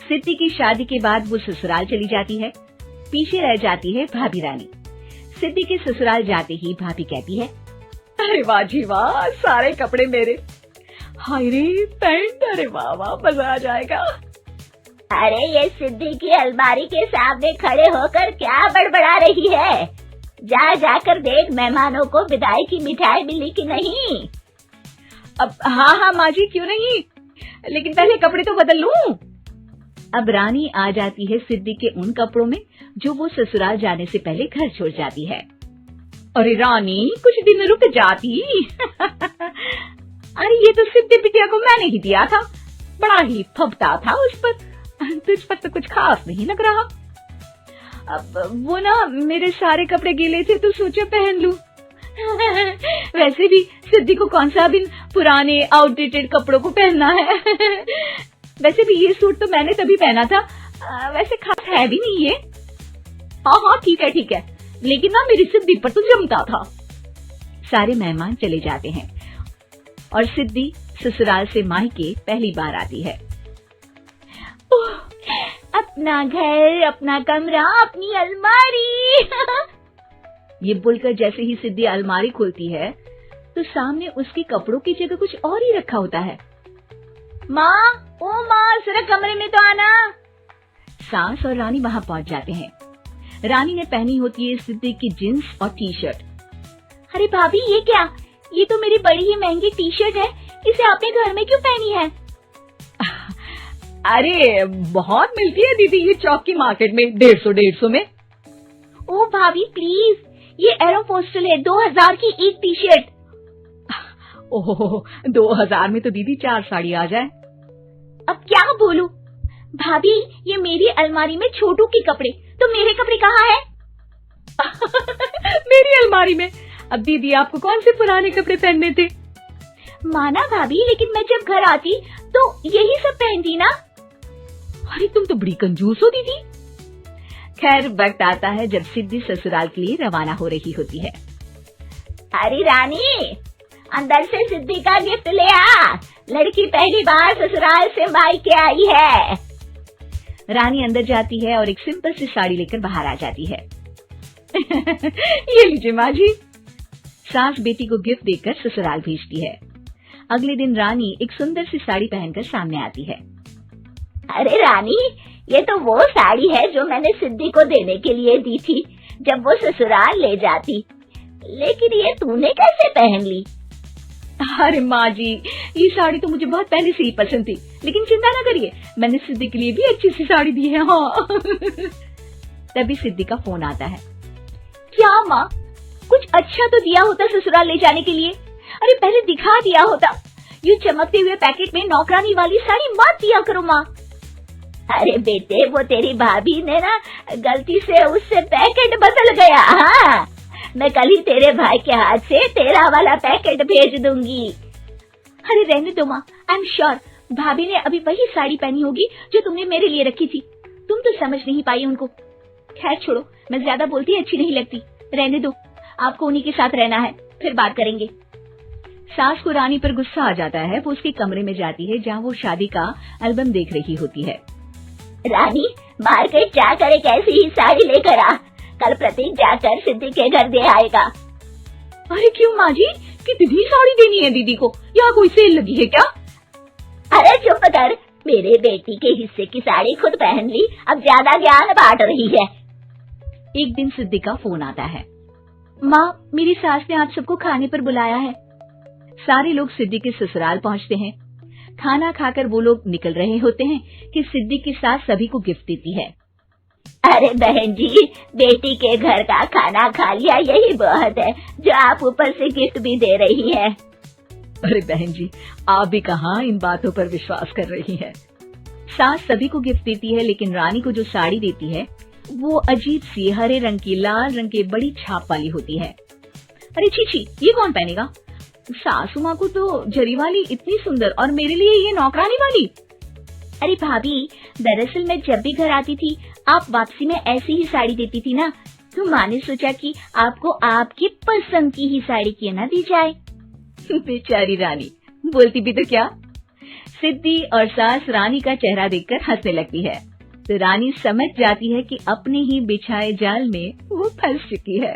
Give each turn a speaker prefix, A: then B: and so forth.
A: सिद्धि की शादी के बाद वो ससुराल चली जाती है। पीछे रह जाती है भाभी रानी। सिद्धि के ससुराल जाते ही भाभी कहती है,
B: अरे वाह जी वाह, सारे कपड़े मेरे। हाय रे पैंट, अरे वाह वाह, मजा आ जाएगा।
C: अरे ये सिद्धि की अलमारी के सामने खड़े होकर क्या बड़बड़ा रही है? जा जाकर देख मेहमानों को विदाई की मिठाई मिली कि नहीं।
B: अब हाँ माँ जी, क्यों नहीं, लेकिन पहले कपड़े तो बदल लूं।
A: अब रानी आ जाती है सिद्धि के उन कपड़ों में जो वो ससुराल जाने से पहले घर छोड़ जाती है।
B: अरे रानी, कुछ दिन रुक जाती। अरे ये तो सिद्धि बिटिया को मैंने ही दिया था, बड़ा ही फबता था उस पर, तुझ पर तो कुछ खास नहीं लग रहा। अब वो ना मेरे सारे कपड़े गीले थे तो सोचा पहन लूं। वैसे भी सिद्धि को कौन सा दिन पुराने आउटडेटेड कपड़ों को पहनना है। वैसे भी ये सूट तो मैंने तभी पहना था, वैसे खास है भी नहीं ये। हाँ ठीक है, लेकिन ना मेरी सिद्धि पर तो जमता था।
A: सारे मेहमान चले जाते हैं और सिद्धि ससुराल से मायके पहली बार आती है।
C: अपना घर, अपना कमरा, अपनी अलमारी।
A: ये बोलकर जैसे ही सिद्धि अलमारी खोलती है तो सामने उसके कपड़ों की जगह कुछ और ही रखा होता है।
C: माँ, ओ माँ, जरा कमरे में तो आना।
A: सास और रानी वहाँ पहुँच जाते हैं। रानी ने पहनी होती है सिद्धि की जींस और टी शर्ट।
C: अरे भाभी, ये क्या? ये तो मेरी बड़ी ही महंगी टी शर्ट है, इसे आपने घर में क्यों पहनी है?
B: अरे बहुत मिलती है दीदी ये चौक की मार्केट में, 150 में।
C: ओ भाभी प्लीज, ये एरोपोस्टल है, 2000 की एक टी शर्ट।
B: ओहो, 2000 में तो दीदी 4 साड़ी आ जाए।
C: अब क्या बोलूं? भाभी, ये मेरी अलमारी में छोटू के कपड़े, तो मेरे कपड़े कहाँ हैं?
B: मेरी अलमारी में? अब दीदी आपको कौन से पुराने कपड़े पहनने थे?
C: माना भाभी, लेकिन मैं जब घर आती तो यही सब पहनती ना।
B: अरे तुम तो बड़ी कंजूस हो दीदी।
A: खैर, वक्त आता है जब सिद्धि ससुराल के लिए रवाना हो रही होती है।
C: अरे रानी, अंदर से सिद्धि का गिफ्ट ले आ, लड़की पहली बार ससुराल से मायके आई है।
A: रानी अंदर जाती है और एक सिंपल सी साड़ी लेकर बाहर आ जाती है।
B: ये लीजिए माँ जी।
A: सास बेटी को गिफ्ट देकर ससुराल भेजती है। अगले दिन रानी एक सुंदर सी साड़ी पहनकर सामने आती है।
C: अरे रानी, ये तो वो साड़ी है जो मैंने सिद्धि को देने के लिए दी थी जब वो ससुराल ले जाती, लेकिन ये तूने कैसे पहन ली?
B: अरे माँ जी, ये साड़ी तो मुझे बहुत पहले से ही पसंद थी, लेकिन चिंता न करिए, मैंने सिद्धि के लिए भी अच्छी सी साड़ी दी है। हाँ।
A: तभी सिद्धि का फोन आता है।
C: क्या माँ, कुछ अच्छा तो दिया होता ससुराल ले जाने के लिए। अरे पहले दिखा दिया होता। यूँ चमकते हुए पैकेट में नौकरानी वाली साड़ी मत दिया करो माँ। अरे बेटे, वो तेरी भाभी ने ना गलती से उससे पैकेट बदल गया। हाँ, मैं कल ही तेरे भाई के हाथ से तेरा वाला पैकेट भेज दूंगी। अरे रहने दो माँ, आई एम श्योर भाभी ने अभी वही साड़ी पहनी होगी जो तुमने मेरे लिए रखी थी। तुम तो समझ नहीं पाई उनको। खैर छोड़ो, मैं ज्यादा बोलती अच्छी नहीं लगती, रहने दो, आपको उन्हीं के साथ रहना है, फिर बात करेंगे।
A: सास को रानी पर गुस्सा आ जाता है। वो उसके कमरे में जाती है जहाँ वो शादी का एल्बम देख रही होती है।
C: रानी, मार्केट जाकर एक ऐसी ही साड़ी लेकर आ, कल प्रतीक जाकर सिद्धि के घर दे आएगा।
B: अरे क्यों माँ जी, कितनी साड़ी देनी है दीदी को? यहाँ कोई सेल लगी है क्या?
C: अरे चुप कर, मेरे बेटी के हिस्से की साड़ी खुद पहन ली, अब ज्यादा ज्ञान बांट रही है।
A: एक दिन सिद्धि का फोन आता है। माँ, मेरी सास ने आप सबको खाने पर बुलाया है। सारे लोग सिद्धि के ससुराल पहुँचते हैं। खाना खाकर वो लोग निकल रहे होते हैं कि सिद्धि की सास सभी को गिफ्ट देती है।
C: अरे बहन जी, बेटी के घर का खाना खा लिया, यही बहुत है जो आप ऊपर से गिफ्ट भी दे रही है।
B: अरे बहन जी, आप भी कहाँ इन बातों पर विश्वास कर रही हैं।
A: सास सभी को गिफ्ट देती है, लेकिन रानी को जो साड़ी देती है वो अजीब सी हरे रंग की, लाल रंग की बड़ी छाप वाली होती है। अरे छी, ये कौन पहनेगा? सासू माँ को तो जरी वाली इतनी सुंदर, और मेरे लिए ये नौकरानी वाली।
C: अरे भाभी, दरअसल मैं जब भी घर आती थी आप वापसी में ऐसी ही साड़ी देती थी ना, तो माँ ने सोचा कि आपको आपकी पसंद की ही साड़ी क्यों ना दी जाए।
A: बेचारी रानी, बोलती भी तो क्या। सिद्धि और सास रानी का चेहरा देखकर हंसने लगती है, तो रानी समझ जाती है कि अपने ही बिछाए जाल में वो फंस चुकी है।